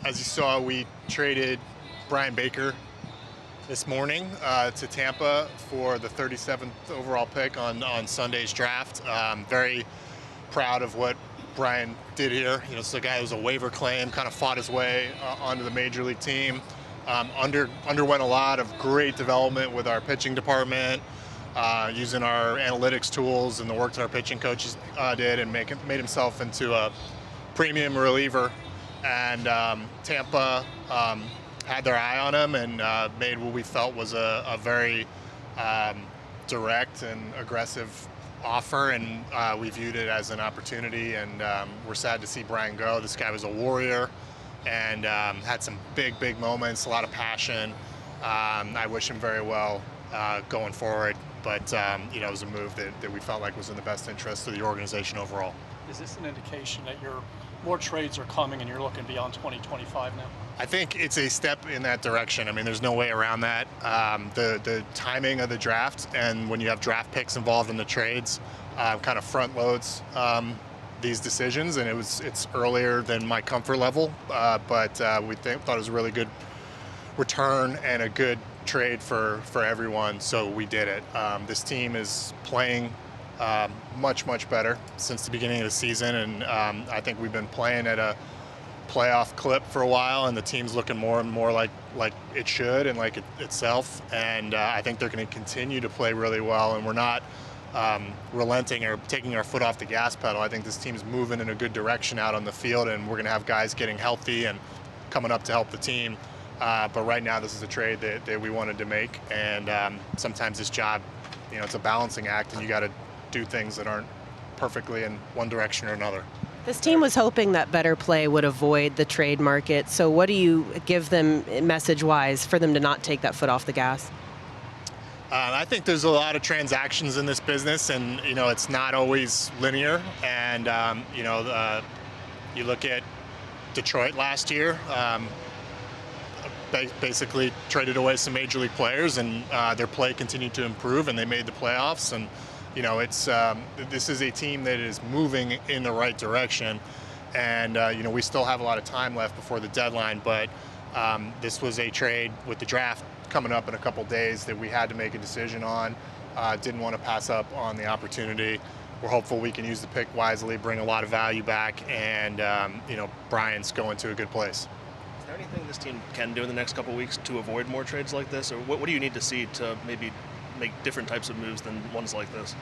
As you saw, we traded Bryan this morning to Tampa for the 37th overall pick on Sunday's draft. Very proud of what Bryan did here. It's a guy who's a waiver claim, kind of fought his way onto the major league team. Underwent a lot of great development with our pitching department, using our analytics tools and the work that our pitching coaches did, and made himself into a premium reliever. And Tampa had their eye on him and made what we felt was a very direct and aggressive offer, and we viewed it as an opportunity, and we're sad to see Bryan go. This guy was a warrior and had some big moments, a lot of passion. I wish him very well going forward, but it was a move that we felt like was in the best interest of the organization overall. Is this an indication that more trades are coming and you're looking beyond 2025 now? I think it's a step in that direction. I mean, there's no way around that. The timing of the draft, and when you have draft picks involved in the trades, kind of front loads these decisions, and it's earlier than my comfort level, but we thought it was a really good return and a good trade for everyone, so we did it. This team is playing much better since the beginning of the season, and I think we've been playing at a playoff clip for a while, and the team's looking more and more like it should and like itself, and I think they're going to continue to play really well, and we're not relenting or taking our foot off the gas pedal. I think this team's moving in a good direction out on the field, and we're going to have guys getting healthy and coming up to help the team, but right now this is a trade that we wanted to make, and sometimes this job, it's a balancing act, and you got to do things that aren't perfectly in one direction or another. This team was hoping that better play would avoid the trade market. So what do you give them message-wise for them to not take that foot off the gas? I think there's a lot of transactions in this business, and it's not always linear. And you look at Detroit last year, basically traded away some major league players, and their play continued to improve, and they made the playoffs. And this is a team that is moving in the right direction, and we still have a lot of time left before the deadline, but this was a trade with the draft coming up in a couple days that we had to make a decision on. Didn't want to pass up on the opportunity. We're hopeful we can use the pick wisely, bring a lot of value back, and Bryan's going to a good place. Is there anything this team can do in the next couple of weeks to avoid more trades like this, or what do you need to see to maybe make different types of moves than ones like this?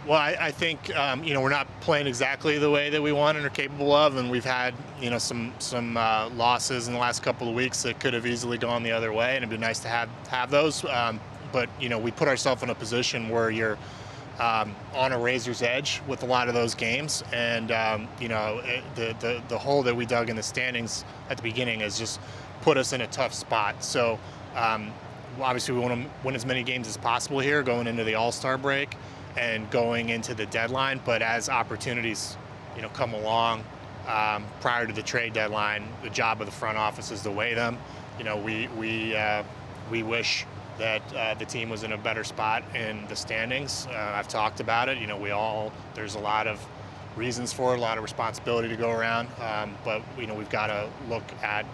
Well, I think we're not playing exactly the way that we want and are capable of, and we've had some losses in the last couple of weeks that could have easily gone the other way, and it'd be nice to have those. But we put ourselves in a position where you're on a razor's edge with a lot of those games, and the hole that we dug in the standings at the beginning has just put us in a tough spot. So obviously we want to win as many games as possible here going into the All-Star break and going into the deadline, but as opportunities come along prior to the trade deadline, the job of the front office is to weigh them. We wish that the team was in a better spot in the standings. I've talked about it. There's a lot of reasons for it, a lot of responsibility to go around, but we've got to look at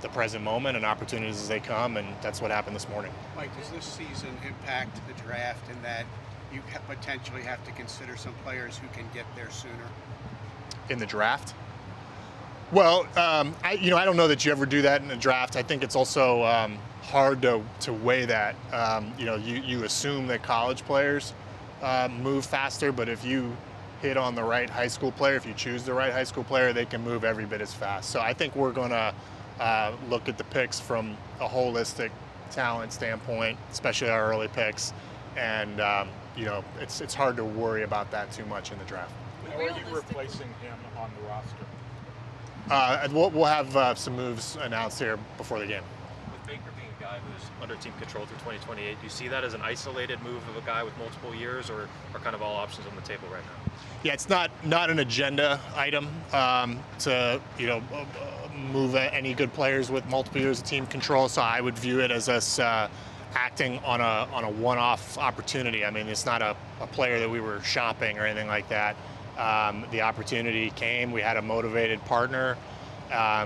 the present moment and opportunities as they come, and that's what happened this morning. Mike, does this season impact the draft in that you potentially have to consider some players who can get there sooner? In the draft? Well, I don't know that you ever do that in the draft. I think it's also hard to weigh that. You assume that college players move faster, but if you hit on the right high school player, if you choose the right high school player, they can move every bit as fast. So I think we're going to look at the picks from a holistic talent standpoint, especially our early picks, and it's hard to worry about that too much in the draft. How are you replacing him on the roster? We'll have some moves announced here before the game. With Baker being a guy who's under team control through 2028, do you see that as an isolated move of a guy with multiple years, or are kind of all options on the table right now? Yeah, it's not an agenda item to move any good players with multiple years of team control. So I would view it as us acting on a one-off opportunity. I mean, it's not a player that we were shopping or anything like that. The opportunity came. We had a motivated partner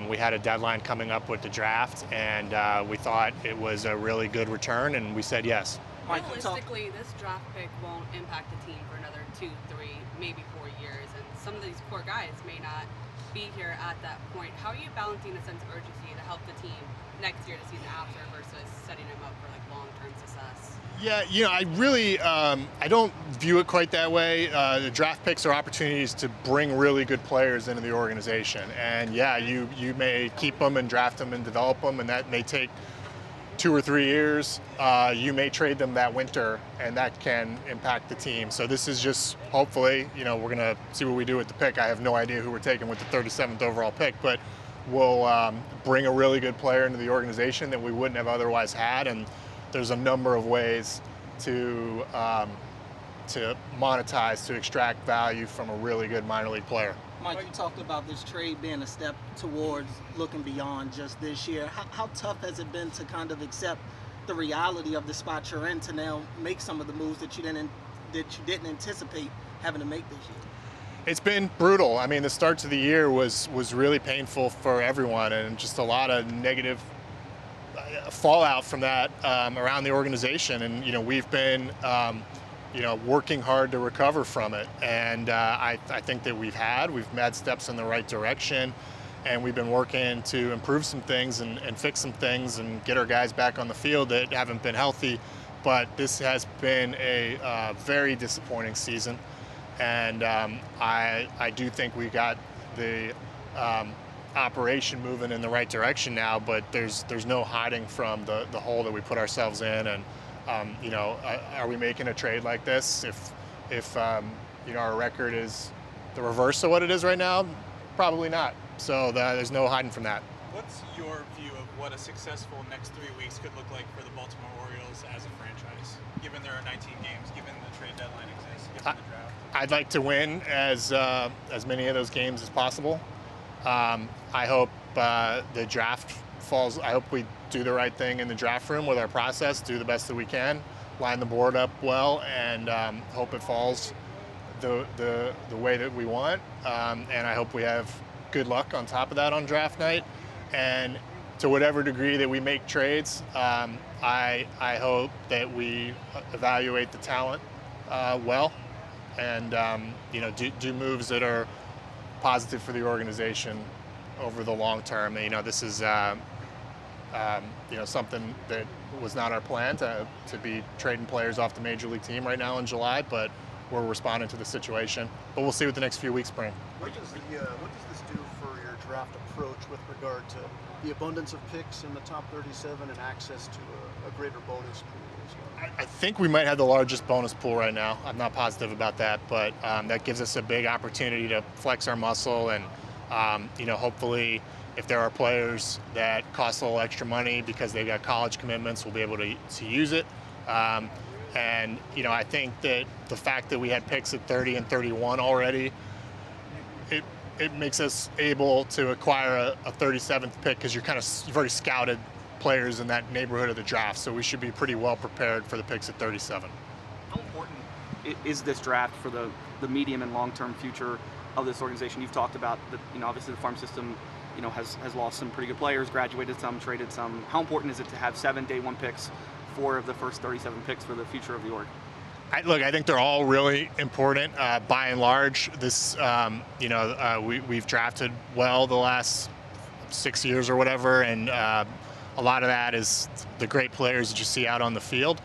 We had a deadline coming up with the draft, and we thought it was a really good return, and we said yes. Realistically, this draft pick won't impact the team for another 2, 3, maybe 4 years, and some of these core guys may not be here at that point. How are you balancing a sense of urgency to help the team next year, the season after, versus setting them up for like long-term success? Yeah, I really I don't view it quite that way. The draft picks are opportunities to bring really good players into the organization, and yeah, you may keep them and draft them and develop them, and that may take 2 or 3 years. You may trade them that winter, and that can impact the team. So this is just, hopefully, we're going to see what we do with the pick. I have no idea who we're taking with the 37th overall pick, but we'll bring a really good player into the organization that we wouldn't have otherwise had. And there's a number of ways to monetize, to extract value from a really good minor league player. Mike, you talked about this trade being a step towards looking beyond just this year. How tough has it been to kind of accept the reality of the spot you're in to now make some of the moves that you didn't anticipate having to make this year? It's been brutal. I mean, the start to the year was really painful for everyone, and just a lot of negative fallout from that around the organization. And we've been working hard to recover from it. And I think that we've made steps in the right direction, and we've been working to improve some things and fix some things and get our guys back on the field that haven't been healthy. But this has been a very disappointing season. And I do think we got the operation moving in the right direction now, but there's no hiding from the hole that we put ourselves in. And are we making a trade like this if our record is the reverse of what it is right now? Probably not. So there's no hiding from that. What's your view of what a successful next 3 weeks could look like for the Baltimore Orioles as a franchise, given there are 19 games, given the trade deadline exists, given the draft? I'd like to win as many of those games as possible. I hope the draft falls. I hope we do the right thing in the draft room with our process, do the best that we can, line the board up well, and hope it falls the way that we want. And I hope we have good luck on top of that on draft night. And to whatever degree that we make trades, I hope that we evaluate the talent well, and do moves that are positive for the organization over the long term. This is something that was not our plan to be trading players off the major league team right now in July, but we're responding to the situation. But we'll see what the next few weeks bring. What does this do for your draft approach with regard to the abundance of picks in the top 37 and access to a greater bonus pool as well? I think we might have the largest bonus pool right now. I'm not positive about that, but that gives us a big opportunity to flex our muscle, and hopefully if there are players that cost a little extra money because they've got college commitments, we'll be able to use it. And I think that the fact that we had picks at 30 and 31 already, it makes us able to acquire a 37th pick, because you've already scouted players in that neighborhood of the draft. So we should be pretty well prepared for the picks at 37. How important is this draft for the medium and long-term future of this organization? You've talked about obviously the farm system has lost some pretty good players, graduated some, traded some. How important is it to have 7 day one picks, 4 of the first 37 picks for the future of the org? I think they're all really important. By and large, this we've drafted well the last 6 years or whatever, and a lot of that is the great players that you see out on the field.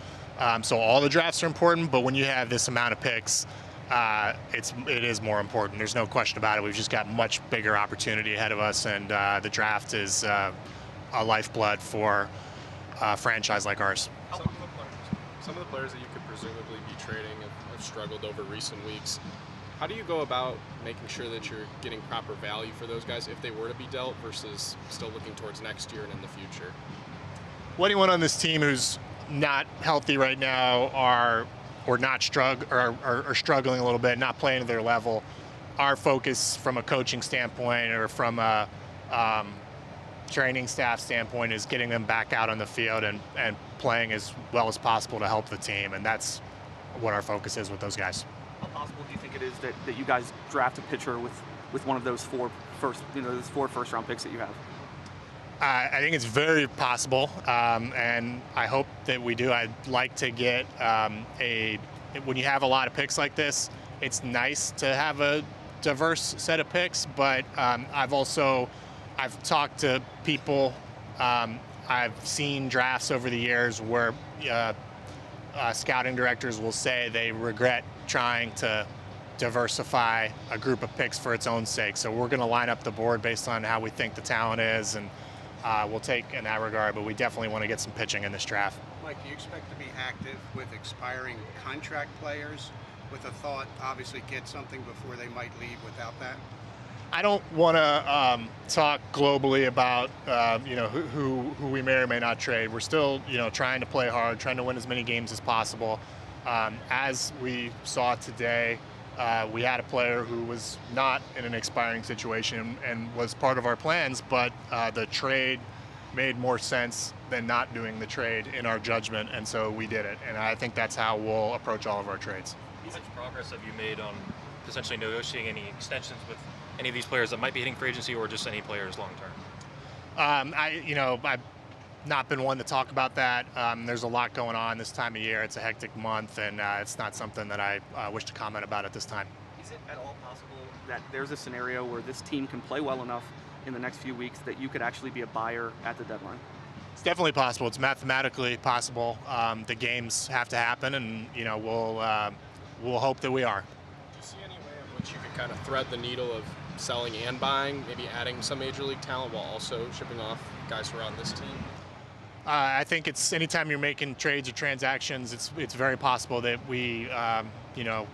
So all the drafts are important, but when you have this amount of picks, it is more important. There's no question about it. We've just got much bigger opportunity ahead of us, and the draft is a lifeblood for a franchise like ours. Some of the players that you could presumably be trading have struggled over recent weeks. How do you go about making sure that you're getting proper value for those guys if they were to be dealt, versus still looking towards next year and in the future? Well, anyone on this team who's not healthy right now are struggling a little bit, not playing at their level. Our focus from a coaching standpoint or from a training staff standpoint is getting them back out on the field and playing as well as possible to help the team, and that's what our focus is with those guys. How possible do you think it is that you guys draft a pitcher with with one of those those four first-round picks that you have? I think it's very possible, and I hope that we do. I'd like to get when you have a lot of picks like this, it's nice to have a diverse set of picks, but I've talked to people, I've seen drafts over the years where scouting directors will say they regret trying to diversify a group of picks for its own sake. So we're going to line up the board based on how we think the talent is, and we'll take in that regard, but we definitely want to get some pitching in this draft. Mike, do you expect to be active with expiring contract players with a thought, obviously, get something before they might leave without that? I don't want to talk globally about who we may or may not trade. We're still trying to play hard, trying to win as many games as possible. As we saw today, we had a player who was not in an expiring situation and was part of our plans, but the trade made more sense than not doing the trade in our judgment, and so we did it. And I think that's how we'll approach all of our trades. How much progress have you made on potentially negotiating any extensions with any of these players that might be hitting free agency, or just any players long term? I've not been one to talk about that. There's a lot going on this time of year. It's a hectic month, and it's not something that I wish to comment about at this time. Is it at all possible that there's a scenario where this team can play well enough in the next few weeks that you could actually be a buyer at the deadline? It's definitely possible. It's mathematically possible. The games have to happen, and we'll hope that we are. Do you see any way in which you could kind of thread the needle of selling and buying, maybe adding some major league talent while also shipping off guys who are on this team? I think it's anytime you're making trades or transactions, it's very possible that we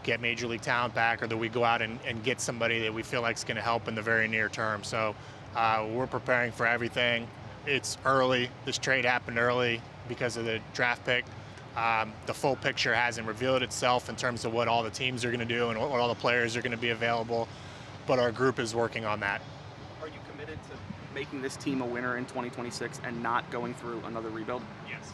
get major league talent back, or that we go out and get somebody that we feel like is going to help in the very near term. So we're preparing for everything. It's early. This trade happened early because of the draft pick. The full picture hasn't revealed itself in terms of what all the teams are going to do and what all the players are going to be available, but our group is working on that. Are you committed to making this team a winner in 2026 and not going through another rebuild? Yes.